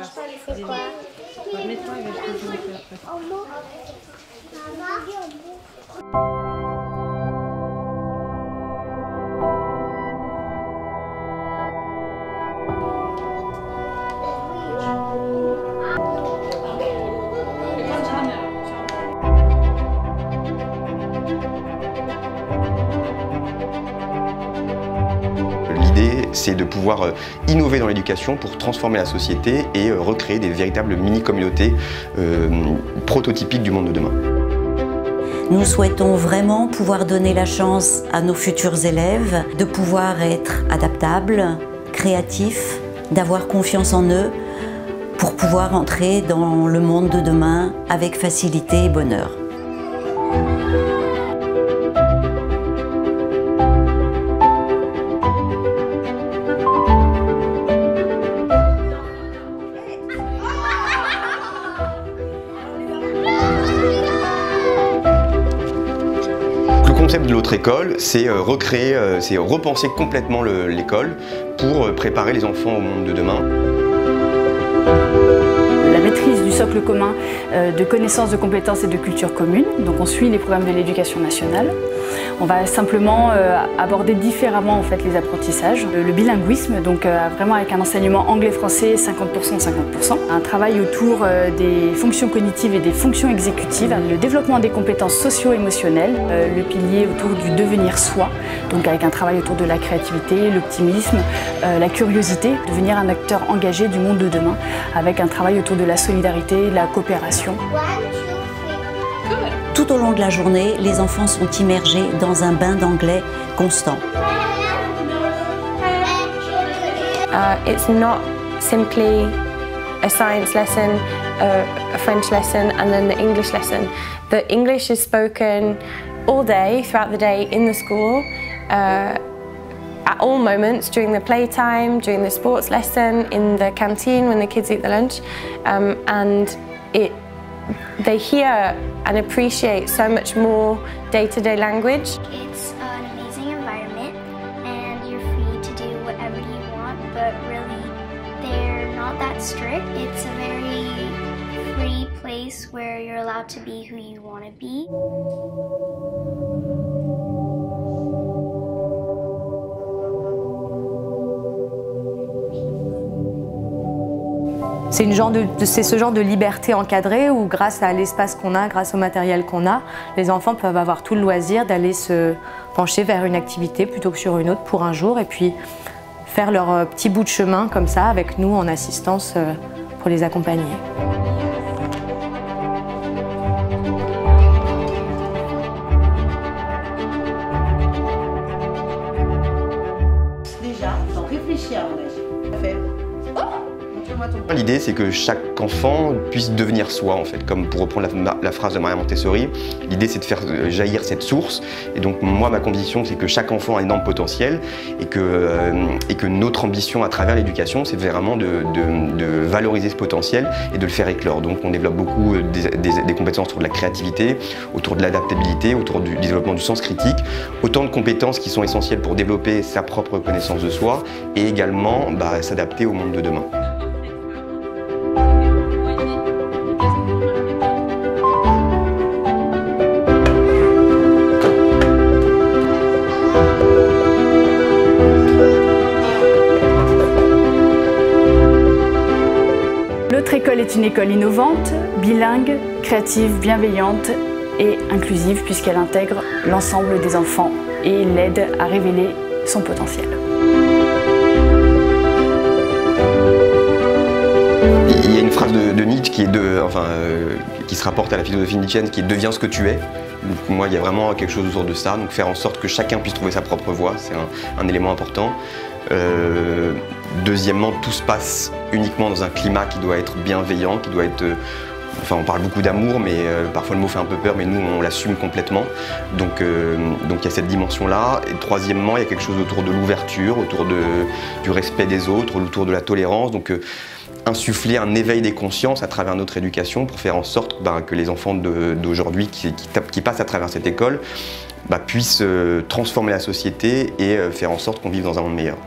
C'est quoi? Mets-toi, il va se poser après. L'idée, c'est de pouvoir innover dans l'éducation pour transformer la société et recréer des véritables mini-communautés prototypiques du monde de demain. Nous souhaitons vraiment pouvoir donner la chance à nos futurs élèves de pouvoir être adaptables, créatifs, d'avoir confiance en eux pour pouvoir entrer dans le monde de demain avec facilité et bonheur. Le concept de l'autre école, c'est recréer, c'est repenser complètement l'école pour préparer les enfants au monde de demain. La maîtrise du socle commun de connaissances, de compétences et de culture commune. Donc on suit les programmes de l'éducation nationale. On va simplement aborder différemment en fait, les apprentissages. Le bilinguisme, donc vraiment avec un enseignement anglais-français 50%, 50%. Un travail autour des fonctions cognitives et des fonctions exécutives. Le développement des compétences socio-émotionnelles. Le pilier autour du devenir soi, donc avec un travail autour de la créativité, l'optimisme, la curiosité. Devenir un acteur engagé du monde de demain avec un travail autour de la solidarité, de la coopération. Tout au long de la journée, les enfants sont immergés dans un bain d'anglais constant. It's not simply a science lesson, a French lesson and then the English lesson. The English is spoken all day, throughout the day in the school, at all moments, during the playtime, during the sports lesson, in the canteen when the kids eat the lunch, and they hear and appreciate so much more day-to-day language. It's an amazing environment and you're free to do whatever you want, but really they're not that strict. It's a very free place where you're allowed to be who you want to be. C'est ce genre de liberté encadrée où grâce à l'espace qu'on a, grâce au matériel qu'on a, les enfants peuvent avoir tout le loisir d'aller se pencher vers une activité plutôt que sur une autre pour un jour et puis faire leur petit bout de chemin comme ça avec nous en assistance pour les accompagner. Déjà, t'en réfléchis à l'engagement. L'idée, c'est que chaque enfant puisse devenir soi, en fait. Comme pour reprendre la phrase de Maria Montessori, l'idée, c'est de faire jaillir cette source. Et donc, moi, ma conviction, c'est que chaque enfant a un énorme potentiel et que notre ambition à travers l'éducation, c'est vraiment de valoriser ce potentiel et de le faire éclore. Donc, on développe beaucoup des compétences autour de la créativité, autour de l'adaptabilité, autour du développement du sens critique. Autant de compétences qui sont essentielles pour développer sa propre connaissance de soi et également s'adapter au monde de demain. L'autre école est une école innovante, bilingue, créative, bienveillante et inclusive puisqu'elle intègre l'ensemble des enfants et l'aide à révéler son potentiel. Il y a une phrase de Nietzsche qui se rapporte à la philosophie nietzschéenne qui est « deviens ce que tu es ». Donc moi, il y a vraiment quelque chose autour de ça, donc faire en sorte que chacun puisse trouver sa propre voie, c'est un élément important. Deuxièmement, tout se passe uniquement dans un climat qui doit être bienveillant, qui doit être... Enfin, on parle beaucoup d'amour, mais parfois le mot fait un peu peur, mais nous, on l'assume complètement. Donc il y a cette dimension-là. Et troisièmement, il y a quelque chose autour de l'ouverture, autour du respect des autres, autour de la tolérance. Donc insuffler un éveil des consciences à travers notre éducation pour faire en sorte que les enfants d'aujourd'hui qui passent à travers cette école puissent transformer la société et faire en sorte qu'on vive dans un monde meilleur.